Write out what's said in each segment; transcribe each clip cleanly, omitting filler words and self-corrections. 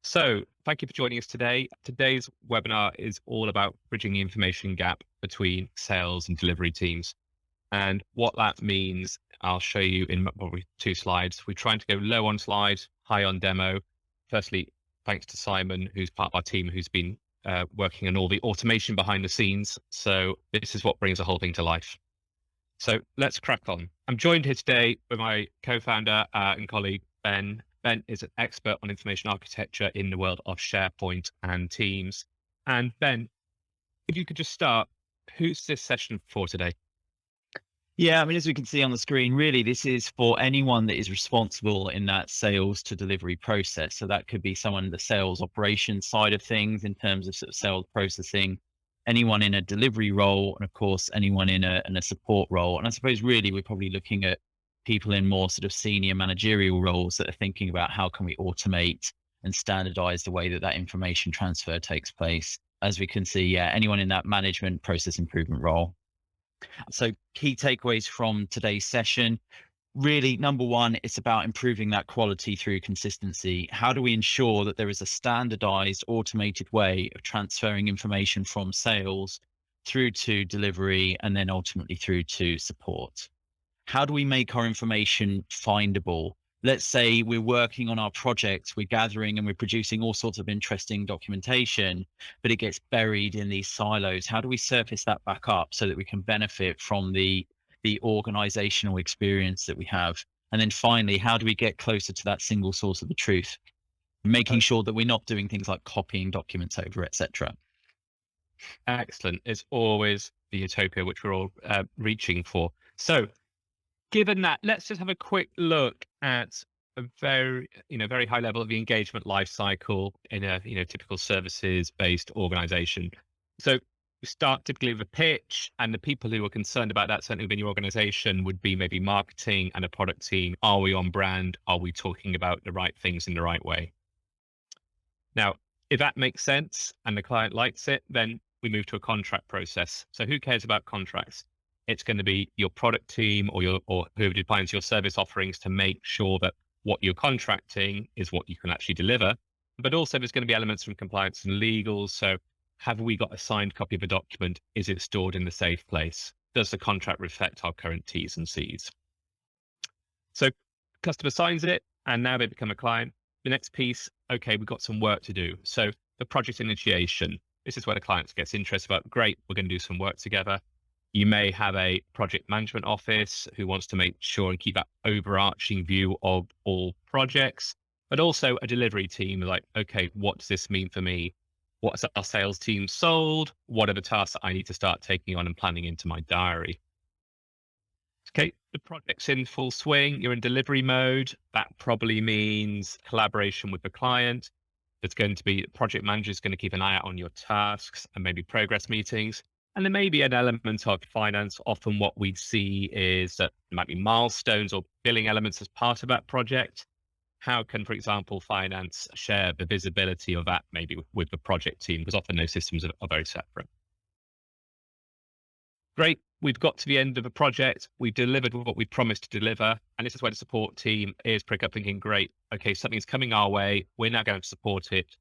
So, thank you for joining us today. Today's webinar is all about bridging the information gap between sales and delivery teams. And what that means, I'll show you in probably two slides. We're trying to go low on slides, high on demo. Firstly, thanks to Simon, who's part of our team, who's been working on all the automation behind the scenes. So, this is what brings the whole thing to life. So, let's crack on. I'm joined here today with my co founder and colleague, Ben. Ben is an expert on information architecture in the world of SharePoint and Teams. And Ben, if you could just start, who's this session for today? Yeah, I mean, as we can see on the screen, really, this is for anyone that is responsible in that sales to delivery process. So that could be someone in the sales operations side of things in terms of sort of sales processing, anyone in a delivery role, and of course, anyone in a support role. And I suppose really we're probably looking at people in more sort of senior managerial roles that are thinking about how can we automate and standardize the way that that information transfer takes place. As we can see, yeah, anyone in that management process improvement role. So key takeaways from today's session. Really, number one, it's about improving that quality through consistency. How do we ensure that there is a standardized, automated way of transferring information from sales through to delivery and then ultimately through to support? How do we make our information findable? Let's say we're working on our projects, we're gathering and we're producing all sorts of interesting documentation, but it gets buried in these silos. How do we surface that back up so that we can benefit from the organizational experience that we have? And then finally, how do we get closer to that single source of the truth? Making sure that we're not doing things like copying documents over, etc. Excellent. It's always the utopia which we're all reaching for. So, given that, let's just have a quick look at a very high level of the engagement life cycle in a typical services based organization. So we start typically with a pitch, and the people who are concerned about that, certainly within your organization, would be maybe marketing and a product team. Are we on brand? Are we talking about the right things in the right way? Now, if that makes sense and the client likes it, then we move to a contract process. So who cares about contracts? It's going to be your product team or whoever defines your service offerings to make sure that what you're contracting is what you can actually deliver. But also there's going to be elements from compliance and legal. So have we got a signed copy of a document? Is it stored in the safe place? Does the contract reflect our current T's and C's? So customer signs it and now they become a client. The next piece, okay, we've got some work to do. So the project initiation, this is where the client gets interested about, great, we're going to do some work together. You may have a project management office who wants to make sure and keep that overarching view of all projects, but also a delivery team like, okay, what does this mean for me? What's our sales team sold? What are the tasks that I need to start taking on and planning into my diary? Okay, the project's in full swing. You're in delivery mode. That probably means collaboration with the client. There's going to be project manager is going to keep an eye out on your tasks and maybe progress meetings. And there may be an element of finance. Often what we see is that there might be milestones or billing elements as part of that project. How can, for example, finance share the visibility of that maybe with the project team? Because often those systems are very separate. Great. We've got to the end of a project. We've delivered what we promised to deliver. And this is where the support team is prick up thinking, great, okay, something's coming our way. We're now going to support it.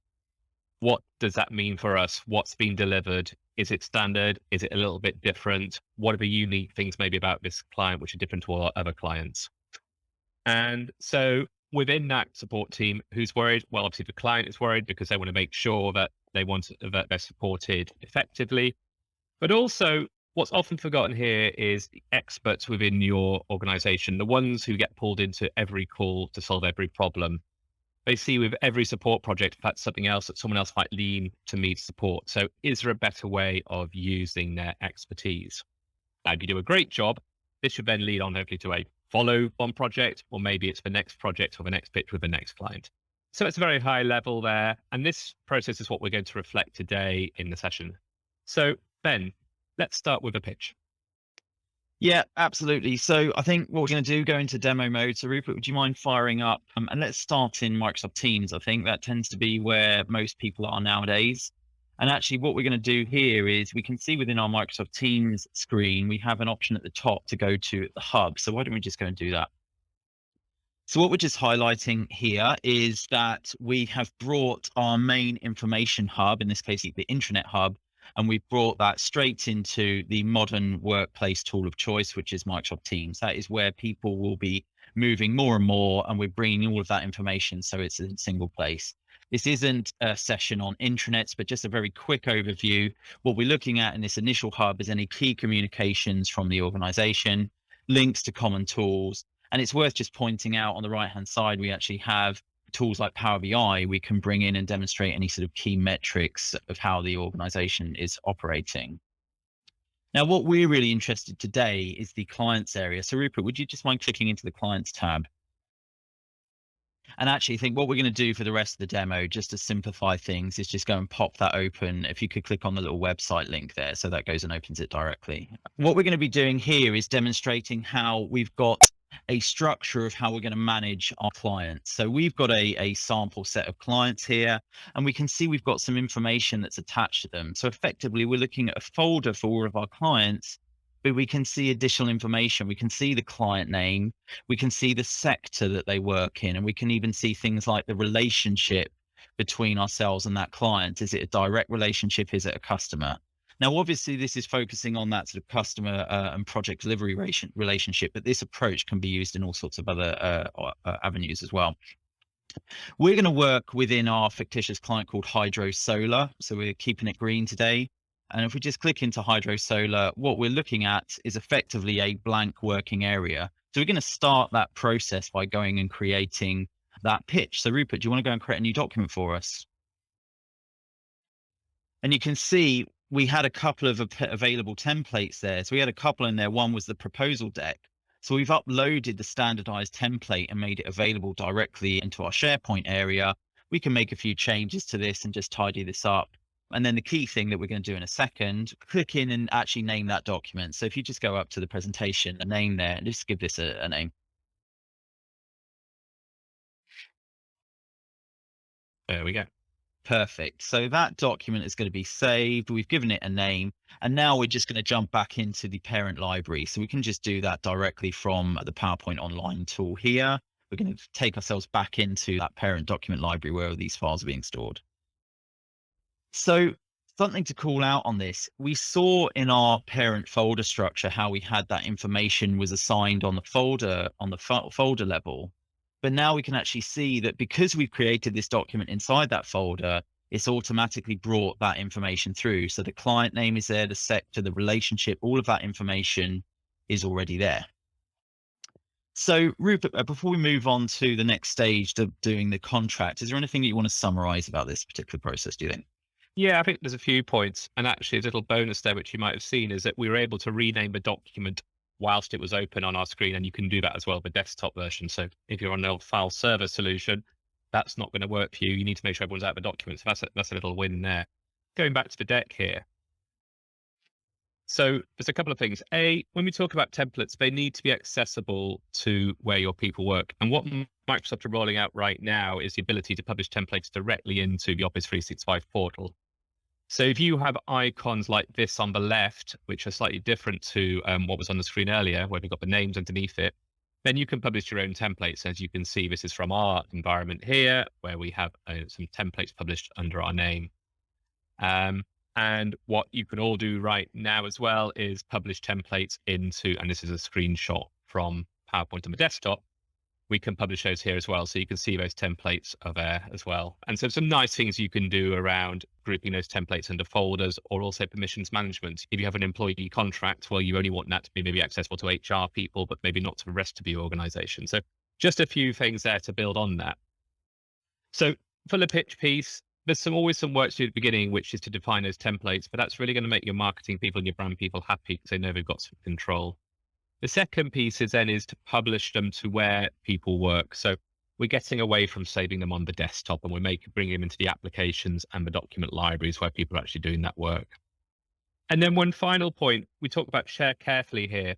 What does that mean for us? What's been delivered? Is it standard? Is it a little bit different? What are the unique things maybe about this client which are different to our other clients? And so within that support team, who's worried? Well, obviously the client is worried because they want to make sure that that they're supported effectively. But also, what's often forgotten here is the experts within your organization, the ones who get pulled into every call to solve every problem. They see with every support project, that's something else that someone else might lean to me to support. So is there a better way of using their expertise? Now, if you do a great job, this should then lead on hopefully to a follow-on project, or maybe it's the next project or the next pitch with the next client. So it's a very high level there. And this process is what we're going to reflect today in the session. So Ben, let's start with a pitch. Yeah, absolutely. So I think what we're going to do, go into demo mode. So Rupert, would you mind firing up? And let's start in Microsoft Teams. I think that tends to be where most people are nowadays. And actually what we're going to do here is we can see within our Microsoft Teams screen, we have an option at the top to go to the hub. So why don't we just go and do that? So what we're just highlighting here is that we have brought our main information hub, in this case, the intranet hub, and we've brought that straight into the modern workplace tool of choice, which is Microsoft Teams. That is where people will be moving more and more, and we're bringing all of that information so it's in a single place. This isn't a session on intranets, but just a very quick overview. What we're looking at in this initial hub is any key communications from the organization, links to common tools. And it's worth just pointing out on the right-hand side, we actually have tools like Power BI. We can bring in and demonstrate any sort of key metrics of how the organization is operating. Now, what we're really interested today is the clients area. So Rupert, would you just mind clicking into the clients tab? And actually, I think what we're going to do for the rest of the demo, just to simplify things, is just go and pop that open. If you could click on the little website link there, so that goes and opens it directly. What we're going to be doing here is demonstrating how we've got a structure of how we're going to manage our clients. So we've got a sample set of clients here, and we can see we've got some information that's attached to them. So effectively, we're looking at a folder for all of our clients, but we can see additional information. We can see the client name, we can see the sector that they work in, and we can even see things like the relationship between ourselves and that client. Is it a direct relationship? Is it a customer? Now, obviously, this is focusing on that sort of customer and project delivery relationship, but this approach can be used in all sorts of other avenues as well. We're going to work within our fictitious client called Hydro Solar. So we're keeping it green today. And if we just click into Hydro Solar, what we're looking at is effectively a blank working area. So we're going to start that process by going and creating that pitch. So Rupert, do you want to go and create a new document for us? And you can see we had a couple of available templates there. So we had a couple in there. One was the proposal deck. So we've uploaded the standardized template and made it available directly into our SharePoint area. We can make a few changes to this and just tidy this up. And then the key thing that we're going to do in a second, click in and actually name that document. So if you just go up to the presentation, a name there, and just give this a name. There we go. Perfect. So that document is going to be saved. We've given it a name, and now we're just going to jump back into the parent library. So we can just do that directly from the PowerPoint Online tool here. We're going to take ourselves back into that parent document library where these files are being stored. So something to call out on this, we saw in our parent folder structure how we had that information was assigned on the folder level. But now we can actually see that because we've created this document inside that folder, it's automatically brought that information through. So the client name is there, the sector, the relationship, all of that information is already there. So Rupert, before we move on to the next stage of doing the contract, is there anything that you want to summarize about this particular process, do you think? Yeah, I think there's a few points. And actually, a little bonus there, which you might have seen, is that we were able to rename the document whilst it was open on our screen. And you can do that as well with the desktop version. So if you're on an old file server solution, that's not going to work for you. You need to make sure everyone's out of the document. So that's a little win there. Going back to the deck here. So there's a couple of things. When we talk about templates, they need to be accessible to where your people work. And what Microsoft are rolling out right now is the ability to publish templates directly into the Office 365 portal. So if you have icons like this on the left, which are slightly different to what was on the screen earlier, where we've got the names underneath it, then you can publish your own templates. As you can see, this is from our environment here, where we have some templates published under our name. And what you can all do right now as well is publish templates into, and this is a screenshot from PowerPoint on the desktop, we can publish those here as well. So you can see those templates are there as well. And so some nice things you can do around grouping those templates under folders, or also permissions management. If you have an employee contract, well, you only want that to be maybe accessible to HR people, but maybe not to the rest of your organization. So just a few things there to build on that. So for the pitch piece, there's always some work to do at the beginning, which is to define those templates, but that's really going to make your marketing people and your brand people happy because they know they've got some control. The second piece is to publish them to where people work. So we're getting away from saving them on the desktop, and we're bringing them into the applications and the document libraries where people are actually doing that work. And then one final point, we talk about share carefully here.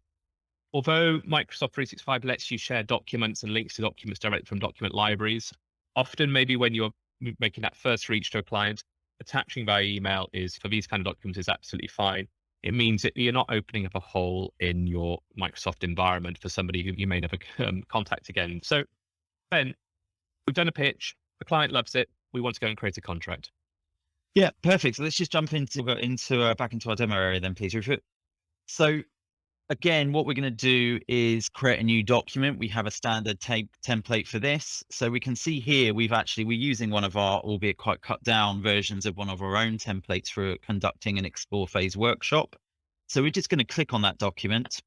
Although Microsoft 365 lets you share documents and links to documents directly from document libraries, often maybe when you're making that first reach to a client, attaching via email for these kind of documents is absolutely fine. It means that you're not opening up a hole in your Microsoft environment for somebody who you may never contact again. So Ben, we've done a pitch. The client loves it. We want to go and create a contract. Yeah, perfect. So let's just jump back into our demo area then, please, Rupert. So again, what we're going to do is create a new document. We have a standard template for this. So we can see here, we're using one of our, albeit quite cut down versions of one of our own templates for conducting an explore phase workshop. So we're just going to click on that document.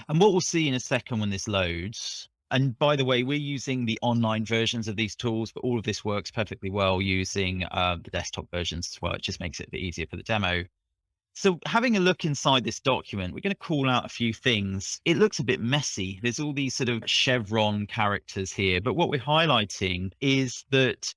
And what we'll see in a second when this loads, and by the way, we're using the online versions of these tools, but all of this works perfectly well using the desktop versions as well. It just makes it a bit easier for the demo. So having a look inside this document, we're going to call out a few things. It looks a bit messy. There's all these sort of chevron characters here, but what we're highlighting is that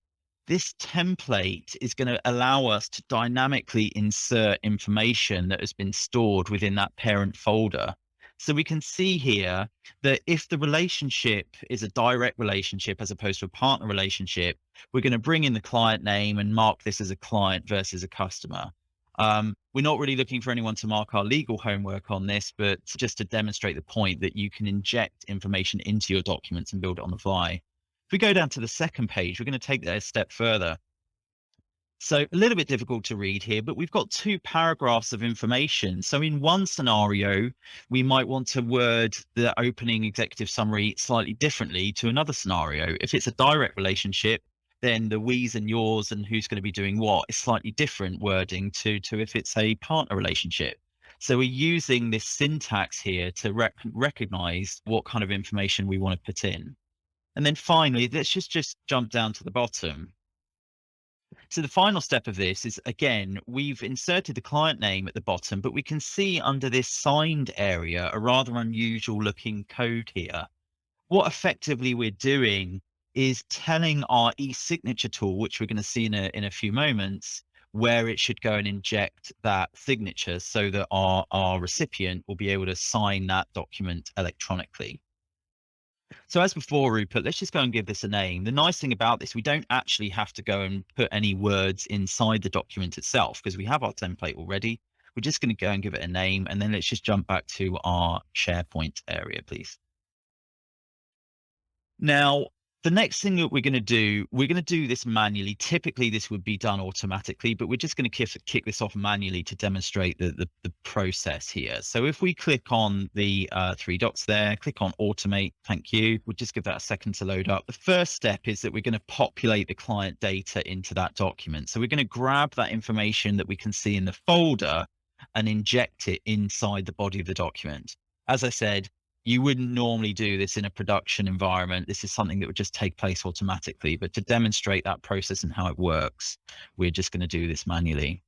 this template is going to allow us to dynamically insert information that has been stored within that parent folder. So we can see here that if the relationship is a direct relationship as opposed to a partner relationship, we're going to bring in the client name and mark this as a client versus a customer. We're not really looking for anyone to mark our legal homework on this, but just to demonstrate the point that you can inject information into your documents and build it on the fly. If we go down to the second page, we're going to take that a step further. So a little bit difficult to read here, but we've got 2 paragraphs of information. So in one scenario, we might want to word the opening executive summary slightly differently to another scenario. If it's a direct relationship, then the we's and yours and who's going to be doing what is slightly different wording to if it's a partner relationship. So we're using this syntax here to recognize what kind of information we want to put in. And then finally, let's just jump down to the bottom. So the final step of this is, again, we've inserted the client name at the bottom, but we can see under this signed area a rather unusual looking code here. What effectively we're doing is telling our e-signature tool, which we're going to see in a few moments, where it should go and inject that signature so that our recipient will be able to sign that document electronically. So as before, Rupert, let's just go and give this a name. The nice thing about this, we don't actually have to go and put any words inside the document itself because we have our template already. We're just going to go and give it a name, and then let's just jump back to our SharePoint area, please. Now, the next thing that we're going to do this manually. Typically, this would be done automatically, but we're just going to kick this off manually to demonstrate the process here. So if we click on the 3 dots there, click on automate, thank you. We'll just give that a second to load up. The first step is that we're going to populate the client data into that document. So we're going to grab that information that we can see in the folder and inject it inside the body of the document. As I said, you wouldn't normally do this in a production environment. This is something that would just take place automatically. But to demonstrate that process and how it works, we're just going to do this manually.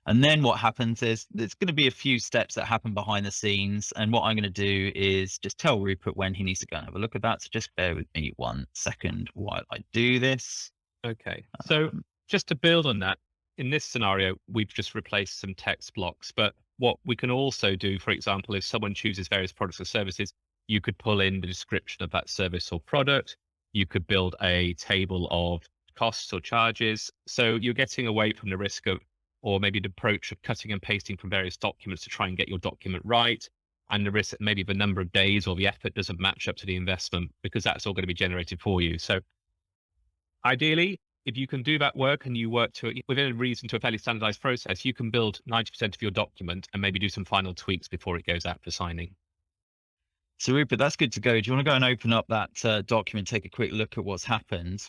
And then what happens is there's going to be a few steps that happen behind the scenes. And what I'm going to do is just tell Rupert when he needs to go and have a look at that. So just bear with me 1 second while I do this. Okay. So just to build on that, in this scenario, we've just replaced some text blocks, but what we can also do, for example, if someone chooses various products or services, you could pull in the description of that service or product. You could build a table of costs or charges. So you're getting away from the risk of, or maybe the approach of cutting and pasting from various documents to try and get your document right. And the risk that maybe the number of days or the effort doesn't match up to the investment because that's all going to be generated for you. So ideally, if you can do that work and you work to within reason to a fairly standardized process, you can build 90% of your document and maybe do some final tweaks before it goes out for signing. So Rupert, that's good to go. Do you want to go and open up that document, take a quick look at what's happened?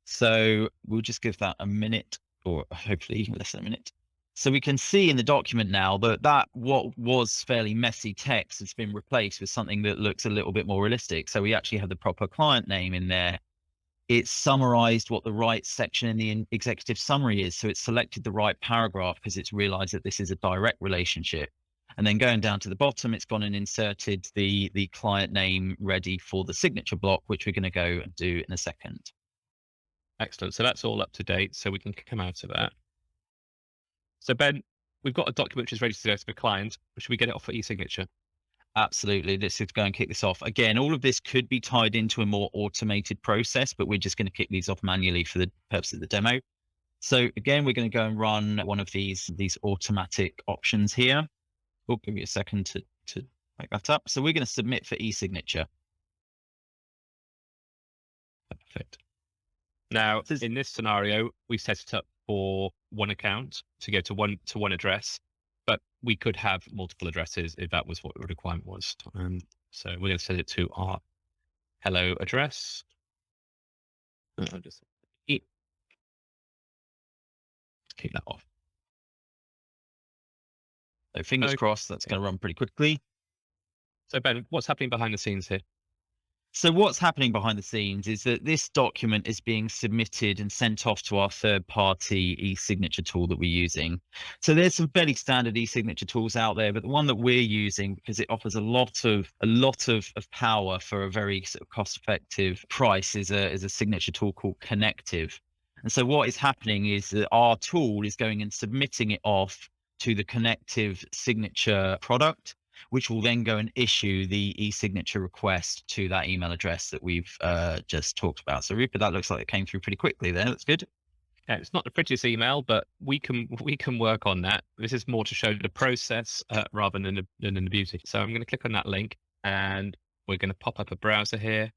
So we'll just give that a minute, or hopefully less than a minute. So we can see in the document now that what was fairly messy text has been replaced with something that looks a little bit more realistic. So we actually have the proper client name in there. It's summarized what the right section in the executive summary is. So it's selected the right paragraph because it's realized that this is a direct relationship. And then going down to the bottom, it's gone and inserted the client name ready for the signature block, which we're going to go and do in a second. Excellent. So that's all up to date. So we can come out of that. So Ben, we've got a document which is ready to go to the client. Should we get it off for e-signature? Absolutely. Let's just go and kick this off. Again, all of this could be tied into a more automated process, but we're just going to kick these off manually for the purpose of the demo. So again, we're going to go and run one of these automatic options here. We'll give you a second to Back that up. So we're going to submit for e-signature. Perfect. Now, This is- in this scenario, we set it up for one account to go to one address, but we could have multiple addresses if that was what the requirement was. So we're going to set it to our hello address. I'll just keep that off. So fingers Okay. crossed, that's going to run pretty quickly. So Ben, what's happening behind the scenes here? So what's happening behind the scenes is that this document is being submitted and sent off to our third-party e-signature tool that we're using. So there's some fairly standard e-signature tools out there, but the one that we're using, because it offers a lot of power for a very sort of cost-effective price, is a signature tool called Connective. And so what is happening is that our tool is going and submitting it off to the Connective signature product, which will then go and issue the e-signature request to that email address that we've just talked about. So Rupert, that looks like it came through pretty quickly there. That's good. Yeah, it's not the prettiest email, but we can work on that. This is more to show the process rather than the beauty. So I'm going to click on that link, and we're going to pop up a browser here.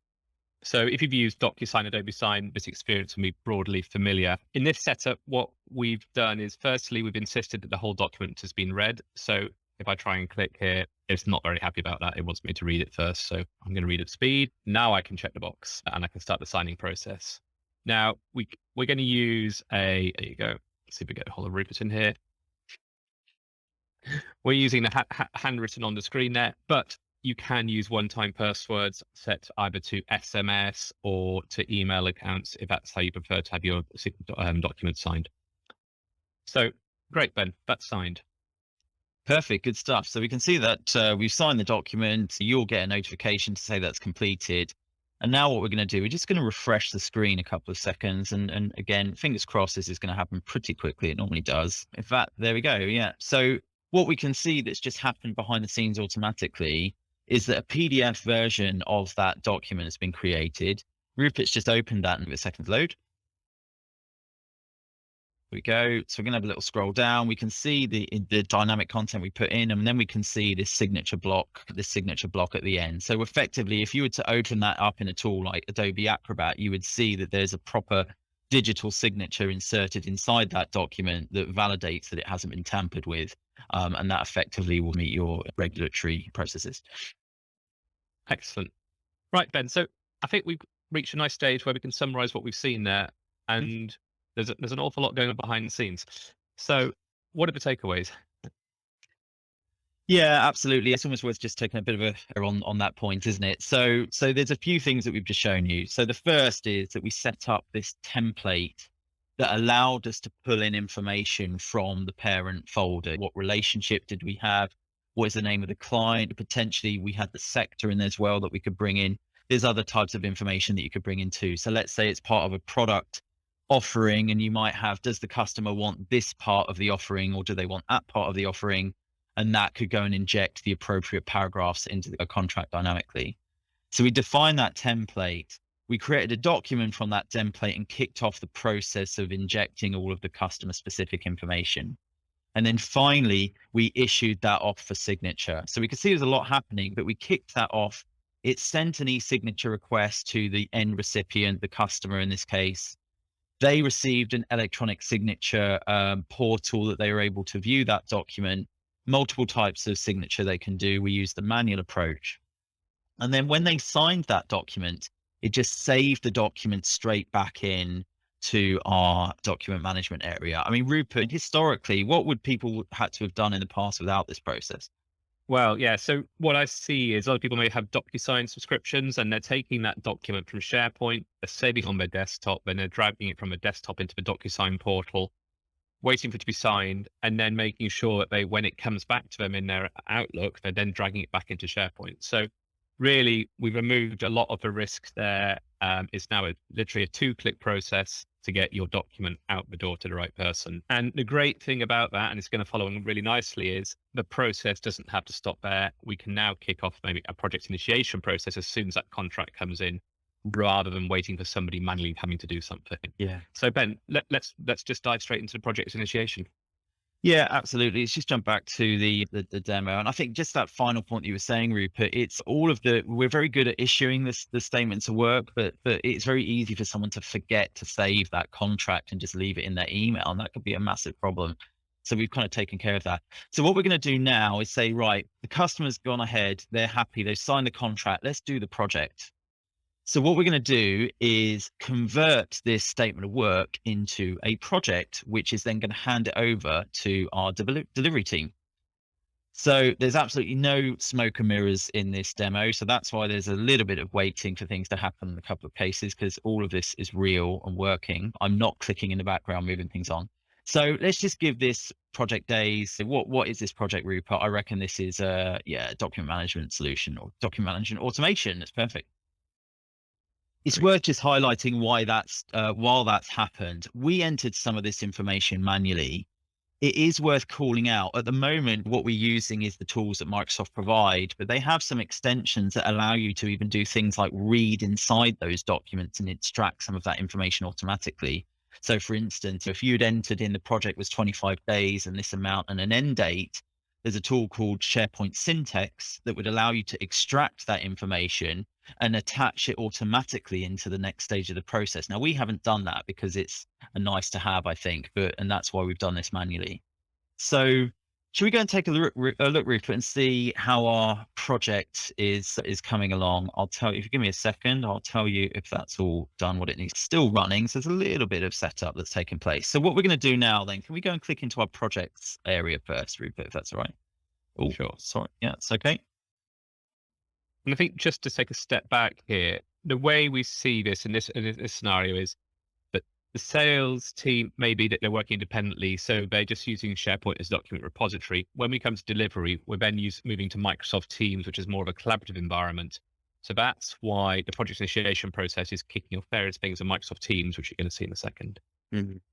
So if you've used DocuSign, Adobe Sign, this experience will be broadly familiar. In this setup, what we've done is, firstly, we've insisted that the whole document has been read. So if I try and click here, it's not very happy about that. It wants me to read it first. So I'm going to read at speed. Now I can check the box and I can start the signing process. Now we're going to use there you go. Let's see if we get a hold of Rupert in here. We're using the handwritten on the screen there, but you can use one-time passwords set either to SMS or to email accounts if that's how you prefer to have your documents signed. So great, Ben, that's signed. Perfect, good stuff. So we can see that we've signed the document. You'll get a notification to say that's completed. And now what we're going to do, we're just going to refresh the screen a couple of seconds. And again, fingers crossed, this is going to happen pretty quickly. It normally does. In fact, there we go. Yeah. So what we can see that's just happened behind the scenes automatically is that a PDF version of that document has been created. Rupert's just opened that and give it a second to load. Here we go. So we're going to have a little scroll down. We can see the dynamic content we put in, and then we can see this signature block at the end. So effectively, if you were to open that up in a tool like Adobe Acrobat, you would see that there's a proper digital signature inserted inside that document that validates that it hasn't been tampered with. And that effectively will meet your regulatory processes. Excellent. Right, Ben. So I think we've reached a nice stage where we can summarize what we've seen there. And there's an awful lot going on behind the scenes. So what are the takeaways? Yeah, absolutely. It's almost worth just taking a bit of a on that point, isn't it? So there's a few things that we've just shown you. So the first is that we set up this template that allowed us to pull in information from the parent folder. What relationship did we have? What is the name of the client? Potentially we had the sector in there as well that we could bring in. There's other types of information that you could bring in too. So let's say it's part of a product offering, and you might have, does the customer want this part of the offering, or do they want that part of the offering? And that could go and inject the appropriate paragraphs into the contract dynamically. So we defined that template. We created a document from that template and kicked off the process of injecting all of the customer specific information. And then finally, we issued that off for signature. So we could see there's a lot happening, but we kicked that off. It sent an e-signature request to the end recipient, the customer in this case. They received an electronic signature portal that they were able to view that document. Multiple types of signature they can do. We use the manual approach. And then when they signed that document, it just saved the document straight back in to our document management area. I mean, Rupert, historically, what would people had to have done in the past without this process? Well, yeah. So what I see is a lot of people may have DocuSign subscriptions, and they're taking that document from SharePoint, they're saving it on their desktop, then they're dragging it from a desktop into the DocuSign portal, waiting for it to be signed, and then making sure that when it comes back to them in their Outlook, they're then dragging it back into SharePoint. So really, we've removed a lot of the risk there. It's now literally a 2-click process to get your document out the door to the right person. And the great thing about that, and it's going to follow on really nicely, is the process doesn't have to stop there. We can now kick off maybe a project initiation process as soon as that contract comes in, rather than waiting for somebody manually having to do something. Yeah. So Ben, let's just dive straight into the project initiation. Yeah, absolutely. Let's just jump back to the demo. And I think just that final point that you were saying, Rupert, it's all of we're very good at issuing the statements of work, but it's very easy for someone to forget to save that contract and just leave it in their email. And that could be a massive problem. So we've kind of taken care of that. So what we're going to do now is say, right, the customer's gone ahead, they're happy, they've signed the contract, let's do the project. So what we're going to do is convert this statement of work into a project, which is then going to hand it over to our delivery team. So there's absolutely no smoke and mirrors in this demo. So that's why there's a little bit of waiting for things to happen in a couple of cases, because all of this is real and working. I'm not clicking in the background, moving things on. So let's just give this project days. So what is this project, Rupert? I reckon this is a document management solution or document management automation. That's perfect. It's worth just highlighting why that's while that's happened, we entered some of this information manually. It is worth calling out. At the moment, what we're using is the tools that Microsoft provide, but they have some extensions that allow you to even do things like read inside those documents and extract some of that information automatically. So for instance, if you'd entered in the project was 25 days and this amount and an end date, there's a tool called SharePoint Syntax that would allow you to extract that information and attach it automatically into the next stage of the process. Now, we haven't done that because it's a nice to have, I think, and that's why we've done this manually. So should we go and take a look, Rupert, and see how our project is coming along? I'll tell you, if you give me a second, I'll tell you if that's all done what it needs. Still running, so there's a little bit of setup that's taking place. So what we're going to do now then, can we go and click into our projects area first, Rupert, if that's all right? Oh, Sure. sorry. Yeah, it's okay. And I think just to take a step back here, the way we see this in this scenario is that the sales team maybe that they're working independently, so they're just using SharePoint as a document repository. When we come to delivery, we're then moving to Microsoft Teams, which is more of a collaborative environment. So that's why the project initiation process is kicking off various things in Microsoft Teams, which you're going to see in a second.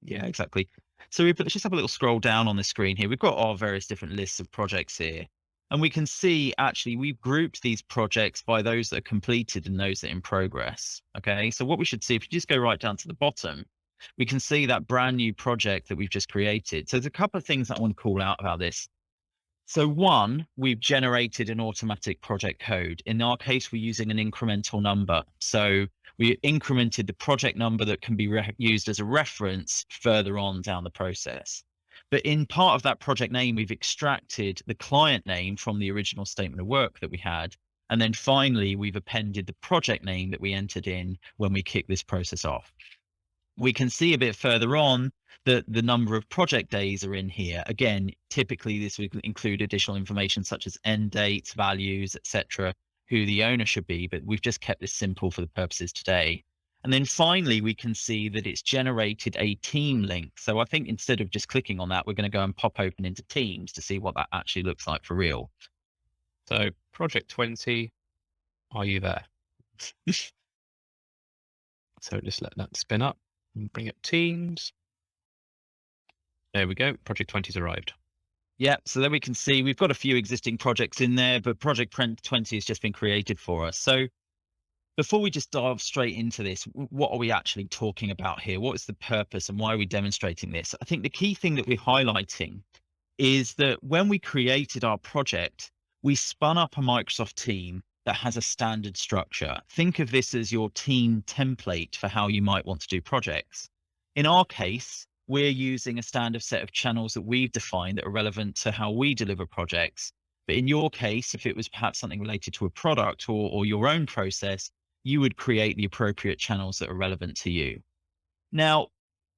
Yeah, exactly. So let's just have a little scroll down on the screen here. We've got our various different lists of projects here. And we can see actually we've grouped these projects by those that are completed and those that are in progress. Okay, so what we should see, if you just go right down to the bottom, we can see that brand new project that we've just created. So there's a couple of things that I want to call out about this. So one, we've generated an automatic project code. In our case, we're using an incremental number. So we incremented the project number that can be used as a reference further on down the process. But in part of that project name, we've extracted the client name from the original statement of work that we had. And then finally, we've appended the project name that we entered in when we kicked this process off. We can see a bit further on that the number of project days are in here. Again, typically this would include additional information such as end dates, values, etc., who the owner should be, but we've just kept this simple for the purposes today. And then finally, we can see that it's generated a team link. So I think instead of just clicking on that, we're going to go and pop open into Teams to see what that actually looks like for real. So project 20, are you there? So just let that spin up and bring up Teams. There we go. Project 20's arrived. Yeah, so then we can see we've got a few existing projects in there, but project 20 has just been created for us. So before we just dive straight into this, what are we actually talking about here? What is the purpose and why are we demonstrating this? I think the key thing that we're highlighting is that when we created our project, we spun up a Microsoft team that has a standard structure. Think of this as your team template for how you might want to do projects. In our case, we're using a standard set of channels that we've defined that are relevant to how we deliver projects. But in your case, if it was perhaps something related to a product or your own process, you would create the appropriate channels that are relevant to you. Now,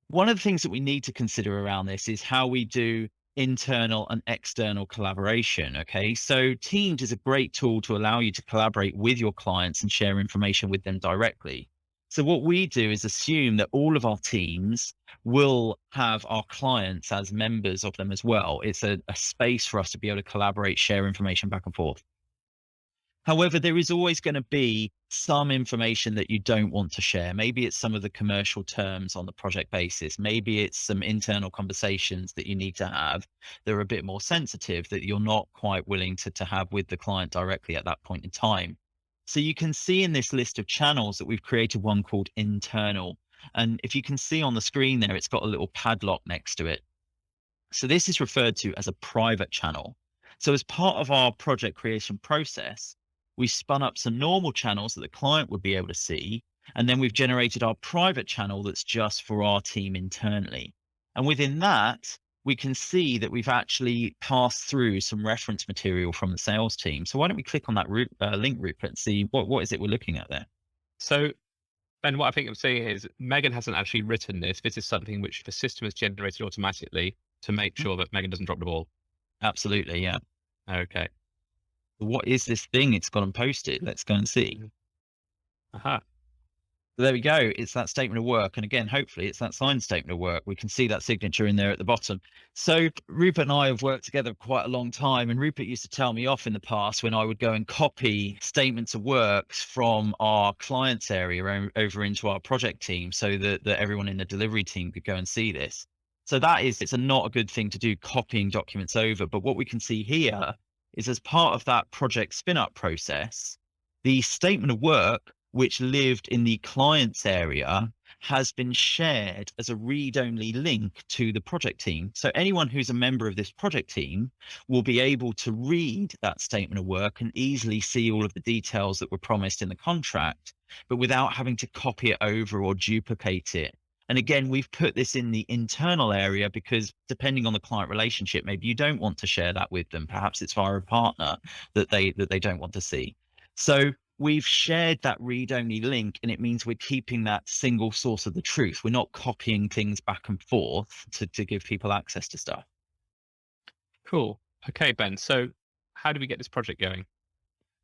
one of the things that we need to consider around this is how we do internal and external collaboration. Okay, so Teams is a great tool to allow you to collaborate with your clients and share information with them directly. So what we do is assume that all of our teams will have our clients as members of them as well. It's a space for us to be able to collaborate, share information back and forth. However, there is always going to be some information that you don't want to share. Maybe it's some of the commercial terms on the project basis. Maybe it's some internal conversations that you need to have that are a bit more sensitive that you're not quite willing to have with the client directly at that point in time. So you can see in this list of channels that we've created one called internal. And if you can see on the screen there, it's got a little padlock next to it. So this is referred to as a private channel. So as part of our project creation process, we spun up some normal channels that the client would be able to see, and then we've generated our private channel that's just for our team internally. And within that, we can see that we've actually passed through some reference material from the sales team. So why don't we click on that link, Rupert, and see what is it we're looking at there? So, Ben, what I think I'm saying is Megan hasn't actually written this. This is something which the system has generated automatically to make Mhm. sure that Megan doesn't drop the ball. Absolutely, yeah. Okay. What is this thing it's gone and posted? Let's go and see. Mhm. Aha. So there we go. It's that statement of work. And again, hopefully it's that signed statement of work. We can see that signature in there at the bottom. So Rupert and I have worked together for quite a long time. And Rupert used to tell me off in the past when I would go and copy statements of works from our clients area over into our project team so that everyone in the delivery team could go and see this. So it's not a good thing to do, copying documents over. But what we can see here is as part of that project spin up process, the statement of work which lived in the client's area has been shared as a read-only link to the project team. So anyone who's a member of this project team will be able to read that statement of work and easily see all of the details that were promised in the contract, but without having to copy it over or duplicate it. And again, we've put this in the internal area because depending on the client relationship, maybe you don't want to share that with them. Perhaps it's via a partner that they don't want to see. So we've shared that read-only link, and it means we're keeping that single source of the truth. We're not copying things back and forth to give people access to stuff. Cool. Okay, Ben. So, how do we get this project going?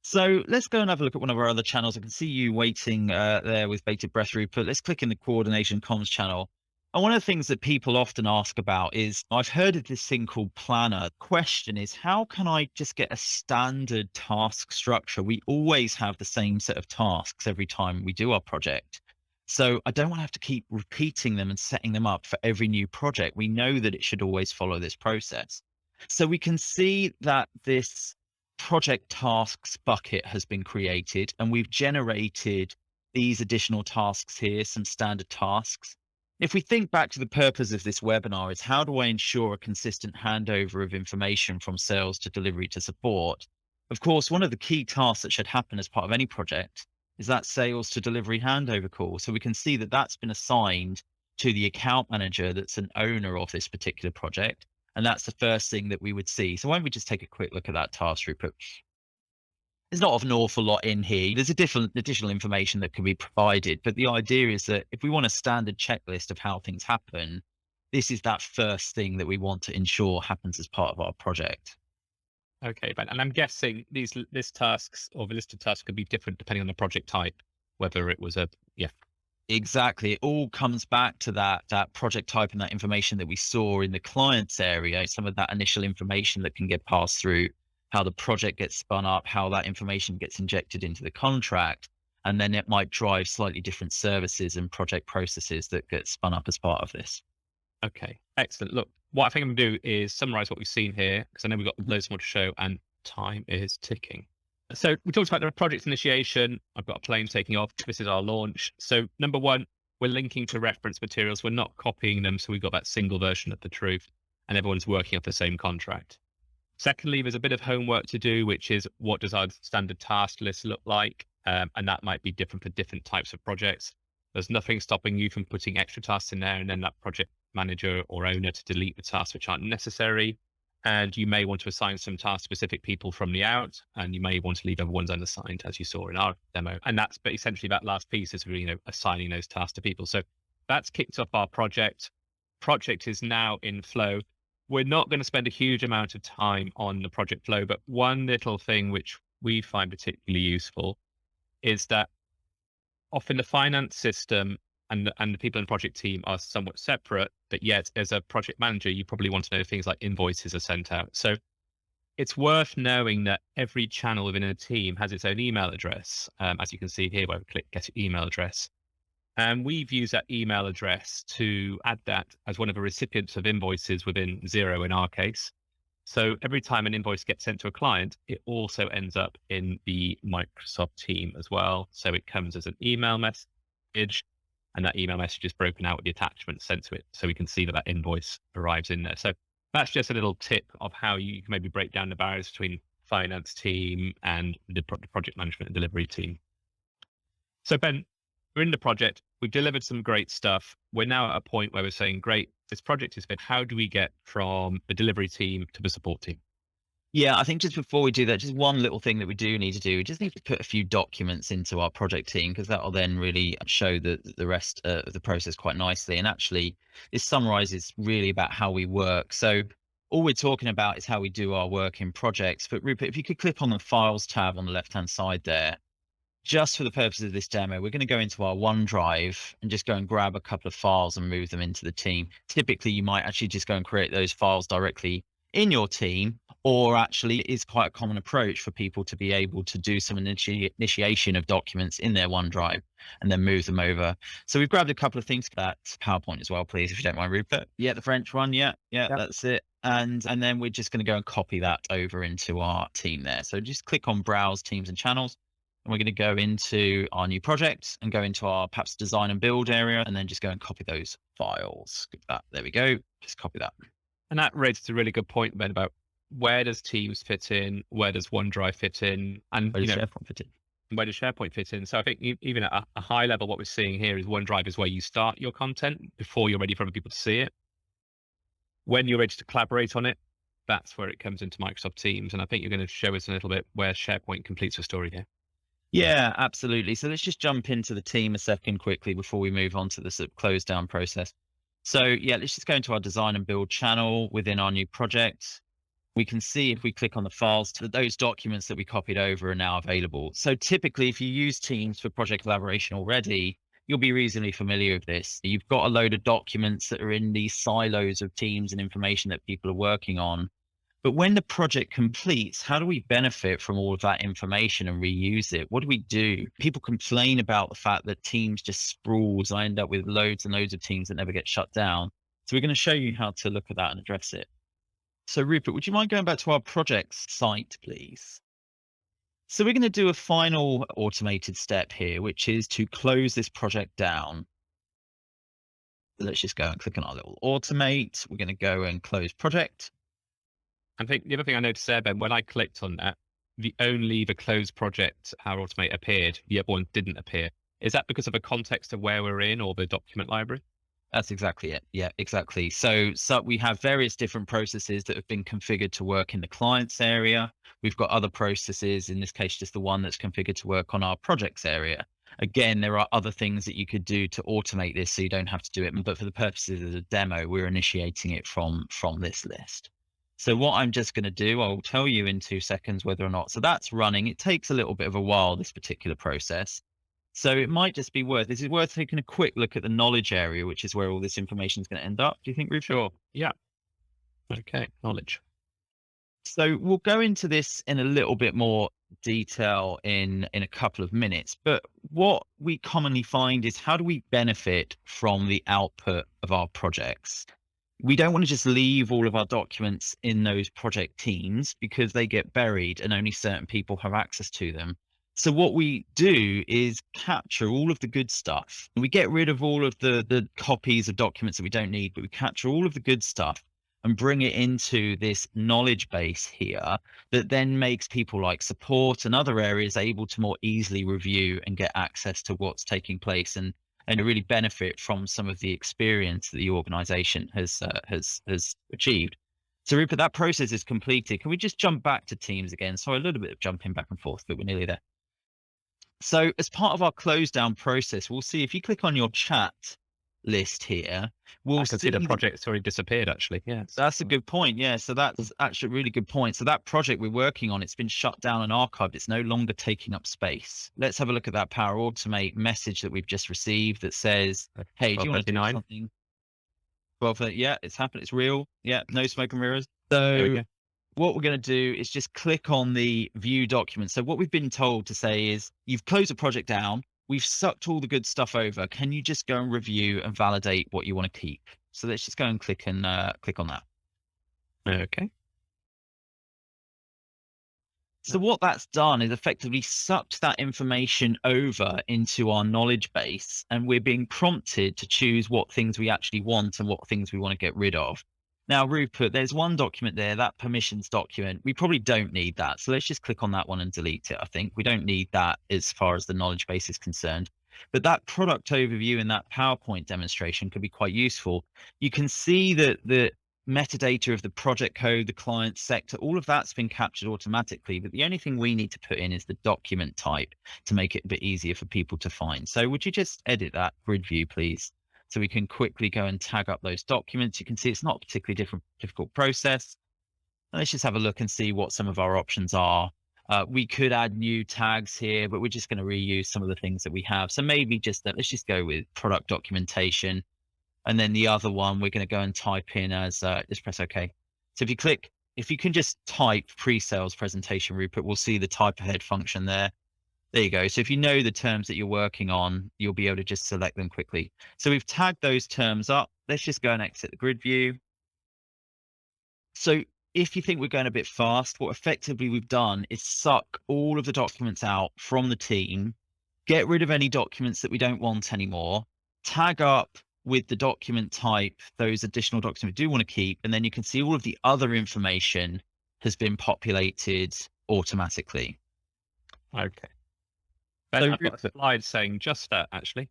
So let's go and have a look at one of our other channels. I can see you waiting there with bated breath, Rupert. Let's click in the coordination comms channel. And one of the things that people often ask about is, I've heard of this thing called Planner. Question is, how can I just get a standard task structure? We always have the same set of tasks every time we do our project. So I don't want to have to keep repeating them and setting them up for every new project. We know that it should always follow this process. So we can see that this project tasks bucket has been created, and we've generated these additional tasks here, some standard tasks. If we think back to the purpose of this webinar, is how do I ensure a consistent handover of information from sales to delivery to support? Of course, one of the key tasks that should happen as part of any project is that sales to delivery handover call. So we can see that that's been assigned to the account manager that's an owner of this particular project. And that's the first thing that we would see. So why don't we just take a quick look at that task, Rupert? There's not an awful lot in here. There's a different additional information that can be provided, but the idea is that if we want a standard checklist of how things happen, this is that first thing that we want to ensure happens as part of our project. Okay, Ben. And I'm guessing these list tasks or the list of tasks could be different depending on the project type, whether it was a yeah. Exactly. It all comes back to that project type and that information that we saw in the client's area, some of that initial information that can get passed through, how the project gets spun up, how that information gets injected into the contract, and then it might drive slightly different services and project processes that get spun up as part of this. Okay, excellent. Look, what I think I'm gonna do is summarize what we've seen here because I know we've got Mhm. loads more to show and time is ticking. So we talked about the project initiation. I've got a plane taking off. This is our launch. So number one, we're linking to reference materials. We're not copying them, so we've got that single version of the truth, and everyone's working off the same contract. Secondly, there's a bit of homework to do, which is what does our standard task list look like? And that might be different for different types of projects. There's nothing stopping you from putting extra tasks in there and then that project manager or owner to delete the tasks which aren't necessary. And you may want to assign some task specific people from the out, and you may want to leave other ones unassigned, as you saw in our demo. And that's but essentially that last piece is really, assigning those tasks to people. So that's kicked off our project. Project is now in flow. We're not going to spend a huge amount of time on the project flow, but one little thing which we find particularly useful is that often the finance system and the people in the project team are somewhat separate, but yet as a project manager, you probably want to know things like invoices are sent out. So it's worth knowing that every channel within a team has its own email address, as you can see here where we click get email address. And we've used that email address to add that as one of the recipients of invoices within Xero in our case. So every time an invoice gets sent to a client, it also ends up in the Microsoft team as well. So it comes as an email message, and that email message is broken out with the attachment sent to it. So we can see that that invoice arrives in there. So That's just a little tip of how you can maybe break down the barriers between finance team and the project management and delivery team. So Ben, we're in the project. We've delivered some great stuff. We're now at a point where we're saying, great, this project is finished. How do we get from the delivery team to the support team? Yeah, I think just before we do that, just one little thing that we do need to do, we just need to put a few documents into our project team, because that will then really show the rest of the process quite nicely. And actually, it summarizes really about how we work. So all we're talking about is how we do our work in projects. But Rupert, if you could click on the Files tab on the left-hand side there, just for the purposes of this demo, we're going to go into our OneDrive and just go and grab a couple of files and move them into the team. Typically, you might actually just go and create those files directly in your team, or actually it is quite a common approach for people to be able to do some initiation of documents in their OneDrive and then move them over. So we've grabbed a couple of things for that PowerPoint as well, please, if you don't mind, Rupert. Yeah, the French one. Yeah, Yep. that's it. And then we're just going to go and copy that over into our team there. So just click on Browse Teams and Channels. And we're going to go into our new project and go into our perhaps design and build area, and then just go and copy those files. There we go. Just copy that. And that raises a really good point, Ben, about where does Teams fit in? Where does OneDrive fit in? And Where does SharePoint fit in? Where does SharePoint fit in? So I think even at a high level, what we're seeing here is OneDrive is where you start your content before you're ready for other people to see it. When you're ready to collaborate on it, that's where it comes into Microsoft Teams. And I think you're going to show us a little bit where SharePoint completes the story here. Yeah, absolutely. So let's just jump into the team a second quickly before we move on to the sort of close down process. So yeah, let's just go into our design and build channel within our new project. We can see if we click on the files, those documents that we copied over are now available. So typically, if you use Teams for project collaboration already, you'll be reasonably familiar with this. You've got a load of documents that are in these silos of teams and information that people are working on. But when the project completes, how do we benefit from all of that information and reuse it? What do we do? People complain about the fact that Teams just sprawls. I end up with loads and loads of teams that never get shut down. So we're going to show you how to look at that and address it. So Rupert, would you mind going back to our projects site, please? So we're going to do a final automated step here, which is to close this project down. Let's just go and click on our little automate. We're going to go and close project. I think the other thing I noticed there, Ben, when I clicked on that, the closed project, our automate appeared, the other one didn't appear. Is that because of a context of where we're in or the document library? That's exactly it. Yeah, exactly. So we have various different processes that have been configured to work in the clients area. We've got other processes, in this case, just the one that's configured to work on our projects area. Again, there are other things that you could do to automate this so you don't have to do it. But for the purposes of the demo, we're initiating it from this list. So what I'm just going to do, I'll tell you in 2 seconds whether or not. So that's running. It takes a little bit of a while, this particular process. So it might just be this is worth taking a quick look at the knowledge area, which is where all this information is going to end up. Do you think, Rupert? Sure. Yeah. Okay. Knowledge. So we'll go into this in a little bit more detail in a couple of minutes. But what we commonly find is, how do we benefit from the output of our projects? We don't want to just leave all of our documents in those project teams, because they get buried and only certain people have access to them. So what we do is capture all of the good stuff. We get rid of all of the copies of documents that we don't need, but we capture all of the good stuff and bring it into this knowledge base here that then makes people like support and other areas able to more easily review and get access to what's taking place, and to really benefit from some of the experience that the organization has achieved. So Rupert, that process is completed. Can we just jump back to Teams again? Sorry, a little bit of jumping back and forth, but we're nearly there. So as part of our close down process, we'll see, if you click on your chat list here, I can see the project's already disappeared, actually. Yeah. That's a good point. Yeah. So that's actually a really good point. So that project we're working on, it's been shut down and archived. It's no longer taking up space. Let's have a look at that Power Automate message that we've just received that says, hey, do you want to do something? Well, yeah, it's happened. It's real. Yeah. No smoke and mirrors. So what we're going to do is just click on the view document. So what we've been told to say is, you've closed the project down. We've sucked all the good stuff over. Can you just go and review and validate what you want to keep? So let's just go and click on that. Okay. So what that's done is effectively sucked that information over into our knowledge base, and we're being prompted to choose what things we actually want and what things we want to get rid of. Now, Rupert, there's one document there, that permissions document. We probably don't need that. So let's just click on that one and delete it. I think we don't need that as far as the knowledge base is concerned. But that product overview in that PowerPoint demonstration could be quite useful. You can see that the metadata of the project code, the client sector, all of that's been captured automatically. But the only thing we need to put in is the document type to make it a bit easier for people to find. So would you just edit that grid view, please? So we can quickly go and tag up those documents. You can see it's not a particularly difficult process. And let's just have a look and see what some of our options are. We could add new tags here, but we're just going to reuse some of the things that we have. So maybe just that, let's just go with product documentation. And then the other one, we're going to go and type in as, just press OK. So if you can just type pre-sales presentation, Rupert, we'll see the type ahead function there. There you go. So if you know the terms that you're working on, you'll be able to just select them quickly. So we've tagged those terms up. Let's just go and exit the grid view. So if you think we're going a bit fast, what effectively we've done is suck all of the documents out from the team, get rid of any documents that we don't want anymore, tag up with the document type those additional documents we do want to keep, and then you can see all of the other information has been populated automatically. Okay. Ben, I've got a slide saying just that, actually.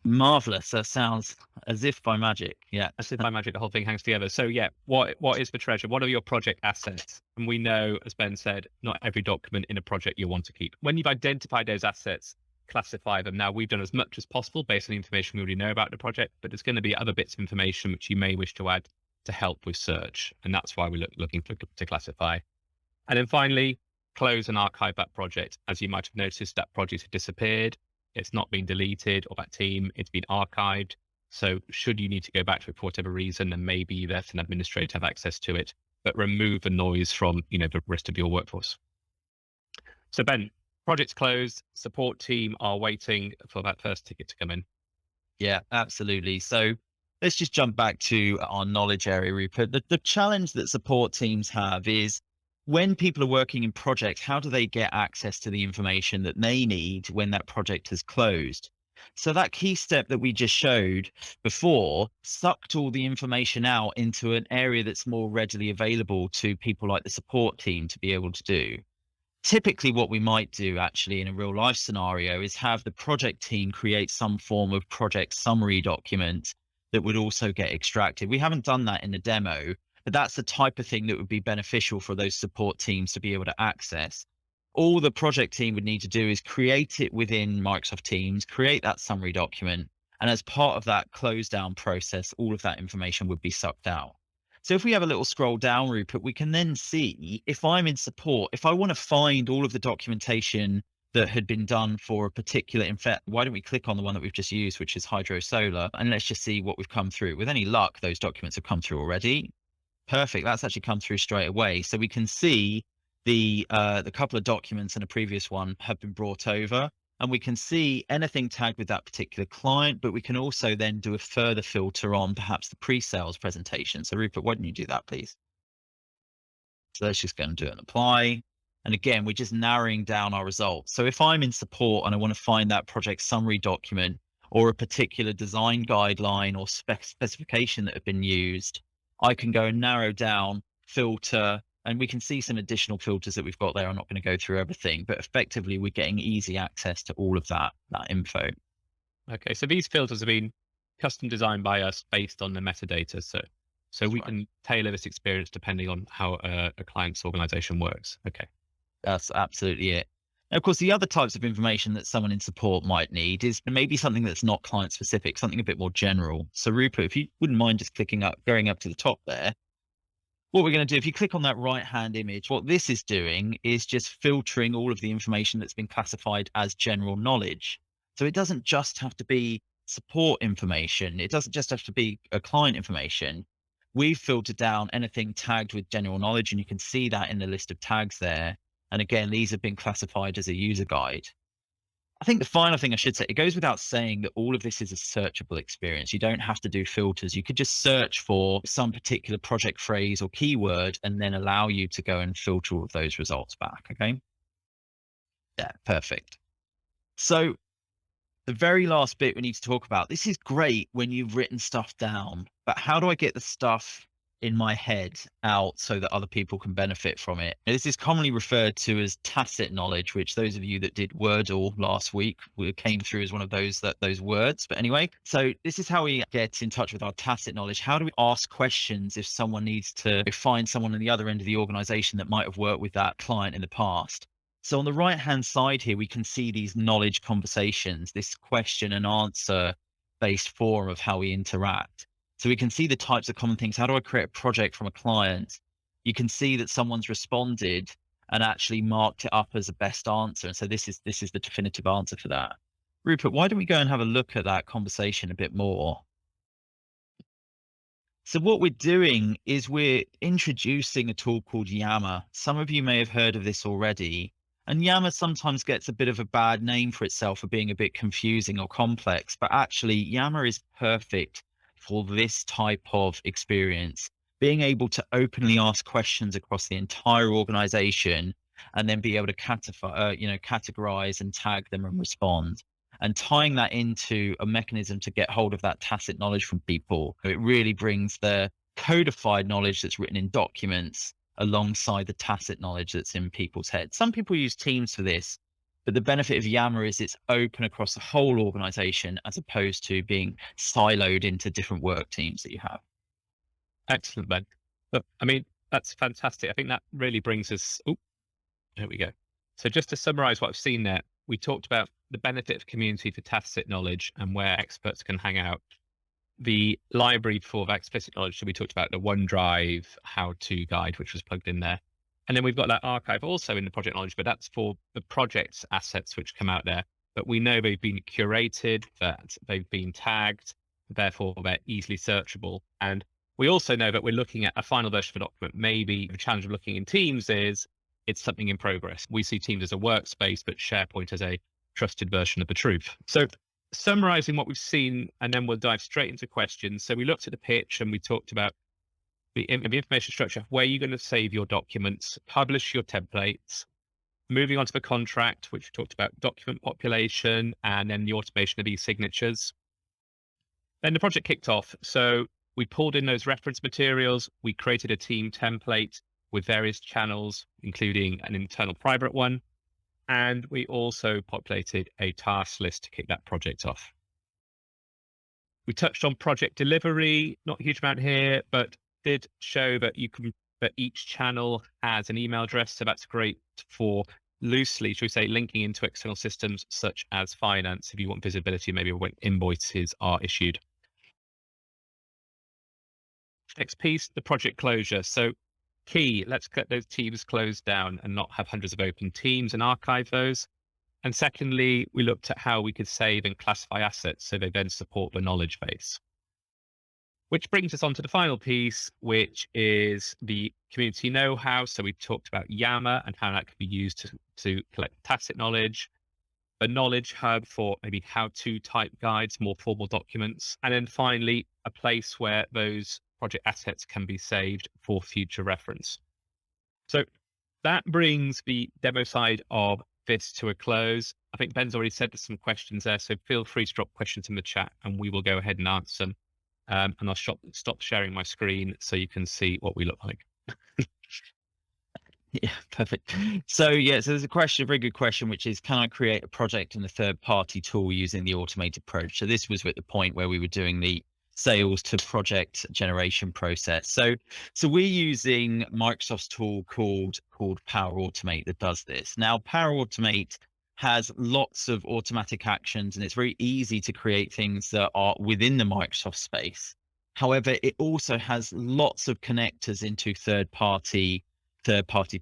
Marvelous. That sounds as if by magic. Yeah. As if by magic, the whole thing hangs together. So yeah, what is the treasure? What are your project assets? And we know, as Ben said, not every document in a project you want to keep. When you've identified those assets, classify them. Now, we've done as much as possible based on the information we already know about the project, but there's going to be other bits of information which you may wish to add to help with search. And that's why we're looking to classify. And then finally, close and archive that project. As you might have noticed, that project had disappeared. It's not been deleted, or that team, it's been archived. So should you need to go back to it for whatever reason, then maybe you let an administrator have access to it, but remove the noise from, the rest of your workforce. So Ben, project's closed, support team are waiting for that first ticket to come in. Yeah, absolutely. So let's just jump back to our knowledge area, Rupert. The challenge that support teams have is when people are working in projects, how do they get access to the information that they need when that project has closed? So that key step that we just showed before sucked all the information out into an area that's more readily available to people like the support team to be able to do. Typically, what we might do actually in a real life scenario is have the project team create some form of project summary document that would also get extracted. We haven't done that in the demo, but that's the type of thing that would be beneficial for those support teams to be able to access. All the project team would need to do is create it within Microsoft Teams, create that summary document. And as part of that close down process, all of that information would be sucked out. So if we have a little scroll down, Rupert, we can then see if I'm in support, if I want to find all of the documentation that had been done for a particular, in fact, why don't we click on the one that we've just used, which is Hydro Solar, and let's just see what we've come through. With any luck, those documents have come through already. Perfect. That's actually come through straight away. So we can see the couple of documents in a previous one have been brought over, and we can see anything tagged with that particular client, but we can also then do a further filter on perhaps the pre-sales presentation. So Rupert, why don't you do that, please? So let's just go and do an apply. And again, we're just narrowing down our results. So if I'm in support and I want to find that project summary document or a particular design guideline or specification that have been used, I can go and narrow down, filter, and we can see some additional filters that we've got there. I'm not going to go through everything, but effectively we're getting easy access to all of that info. Okay, so these filters have been custom designed by us based on the metadata. So we can tailor this experience depending on how a client's organization works. Okay. That's absolutely it. Now, of course, the other types of information that someone in support might need is maybe something that's not client specific, something a bit more general. So Rupert, if you wouldn't mind just going up to the top there, what we're going to do, if you click on that right-hand image, what this is doing is just filtering all of the information that's been classified as general knowledge. So it doesn't just have to be support information. It doesn't just have to be a client information. We've filtered down anything tagged with general knowledge, and you can see that in the list of tags there. And again, these have been classified as a user guide. I think the final thing I should say, it goes without saying that all of this is a searchable experience. You don't have to do filters. You could just search for some particular project phrase or keyword and then allow you to go and filter all of those results back. Okay. Yeah, perfect. So the very last bit we need to talk about, this is great when you've written stuff down, but how do I get the stuff in my head out so that other people can benefit from it. This is commonly referred to as tacit knowledge, which those of you that did Wordle last week came through as one of those words. But anyway, so this is how we get in touch with our tacit knowledge. How do we ask questions if someone needs to find someone on the other end of the organization that might have worked with that client in the past? So on the right hand side here, we can see these knowledge conversations, this question and answer based form of how we interact. So we can see the types of common things. How do I create a project from a client? You can see that someone's responded and actually marked it up as a best answer. And so this is the definitive answer for that. Rupert, why don't we go and have a look at that conversation a bit more? So what we're doing is we're introducing a tool called Yammer. Some of you may have heard of this already. And Yammer sometimes gets a bit of a bad name for itself for being a bit confusing or complex, but actually Yammer is perfect for this type of experience, being able to openly ask questions across the entire organization and then be able to categorize and tag them and respond, and tying that into a mechanism to get hold of that tacit knowledge from people. It really brings the codified knowledge that's written in documents alongside the tacit knowledge that's in people's heads. Some people use Teams for this, but the benefit of Yammer is it's open across the whole organization as opposed to being siloed into different work teams that you have. Excellent, Ben. Look, I mean, that's fantastic. I think that really brings us. Oh, there we go. So just to summarize what I've seen there, we talked about the benefit of community for tacit knowledge and where experts can hang out. The library for the explicit knowledge. So we talked about the OneDrive how-to guide, which was plugged in there. And then we've got that archive also in the project knowledge, but that's for the project's assets which come out there. But we know they've been curated, that they've been tagged, therefore they're easily searchable. And we also know that we're looking at a final version of a document. Maybe the challenge of looking in Teams is it's something in progress. We see Teams as a workspace, but SharePoint as a trusted version of the truth. So summarizing what we've seen, and then we'll dive straight into questions. So we looked at the pitch and we talked about the information structure, where you're going to save your documents, publish your templates, moving on to the contract, which we talked about document population, and then the automation of eSignatures. Then the project kicked off. So we pulled in those reference materials. We created a team template with various channels, including an internal private one. And we also populated a task list to kick that project off. We touched on project delivery, not a huge amount here, but did show that that each channel has an email address. So that's great for loosely, should we say, linking into external systems such as finance, if you want visibility, maybe when invoices are issued. Next piece, the project closure. So key, let's get those teams closed down and not have hundreds of open teams and archive those. And secondly, we looked at how we could save and classify assets so they then support the knowledge base. Which brings us on to the final piece, which is the community know-how. So we talked about Yammer and how that could be used to collect tacit knowledge, a knowledge hub for maybe how-to type guides, more formal documents, and then finally, a place where those project assets can be saved for future reference. So that brings the demo side of this to a close. I think Ben's already said there's some questions there, so feel free to drop questions in the chat and we will go ahead and answer them. And I'll stop sharing my screen so you can see what we look like. Yeah, perfect. So there's a very good question, which is, can I create a project in a third-party tool using the automated approach? So this was at the point where we were doing the sales to project generation process. So we're using Microsoft's tool called Power Automate that does this. Now, Power Automate has lots of automatic actions, and it's very easy to create things that are within the Microsoft space. However, it also has lots of connectors into third-party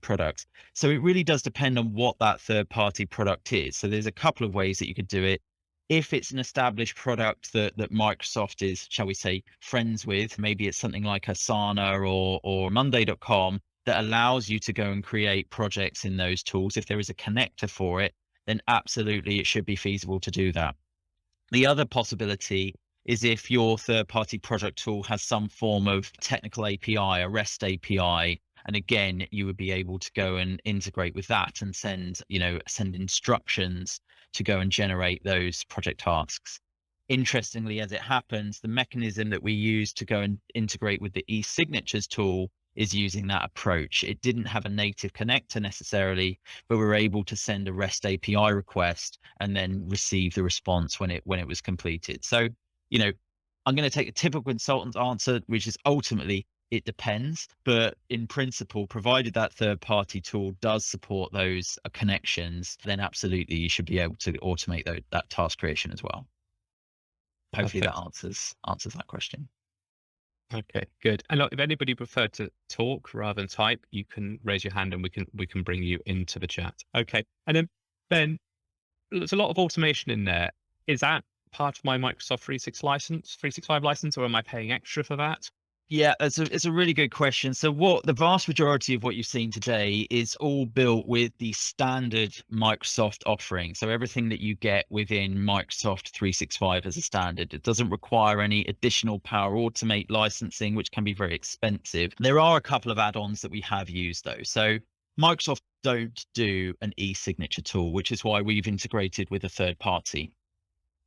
products. So it really does depend on what that third-party product is. So there's a couple of ways that you could do it. If it's an established product that Microsoft is, shall we say, friends with, maybe it's something like Asana or Monday.com that allows you to go and create projects in those tools. If there is a connector for it, then absolutely it should be feasible to do that. The other possibility is if your third-party project tool has some form of technical API, a REST API, and again, you would be able to go and integrate with that and send instructions to go and generate those project tasks. Interestingly, as it happens, the mechanism that we use to go and integrate with the eSignatures tool is using that approach. It didn't have a native connector necessarily, but we were able to send a REST API request and then receive the response when it was completed. So, I'm going to take a typical consultant answer, which is ultimately it depends. But in principle, provided that third-party tool does support those connections, then absolutely you should be able to automate that task creation as well. Hopefully that Perfect. answers that question. Okay, good. And look, if anybody preferred to talk rather than type, you can raise your hand and we can bring you into the chat. Okay. And then Ben, there's a lot of automation in there. Is that part of my Microsoft 365 license, or am I paying extra for that? Yeah, it's a really good question. So what the vast majority of what you've seen today is all built with the standard Microsoft offering. So everything that you get within Microsoft 365 as a standard, it doesn't require any additional Power Automate licensing, which can be very expensive. There are a couple of add-ons that we have used though. So Microsoft don't do an e-signature tool, which is why we've integrated with a third party.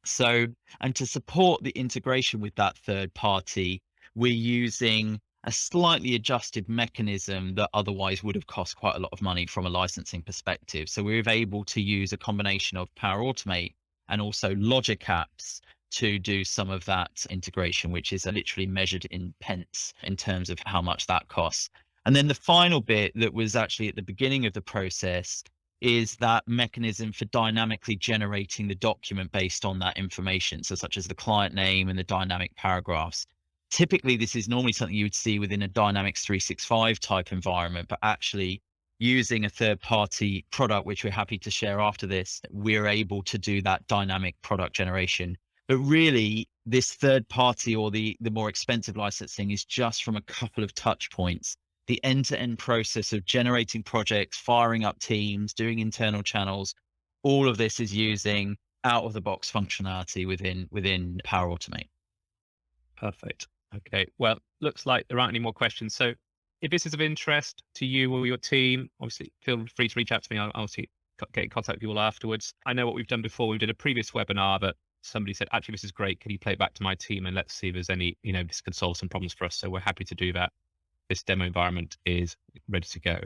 So, and to support the integration with that third party, we're using a slightly adjusted mechanism that otherwise would have cost quite a lot of money from a licensing perspective. So we're able to use a combination of Power Automate and also Logic Apps to do some of that integration, which is literally measured in pence in terms of how much that costs. And then the final bit that was actually at the beginning of the process is that mechanism for dynamically generating the document based on that information. So such as the client name and the dynamic paragraphs. Typically, this is normally something you would see within a Dynamics 365 type environment, but actually using a third party product, which we're happy to share after this, we're able to do that dynamic product generation. But really, this third party or the more expensive licensing is just from a couple of touch points. The end-to-end process of generating projects, firing up teams, doing internal channels, all of this is using out of the box functionality within Power Automate. Perfect. Okay. Well, looks like there aren't any more questions. So if this is of interest to you or your team, obviously feel free to reach out to me. I'll see, get in contact with you all afterwards. I know what we've done before. We did a previous webinar that somebody said, actually, this is great. Can you play it back to my team and let's see if there's any, this can solve some problems for us. So we're happy to do that. This demo environment is ready to go.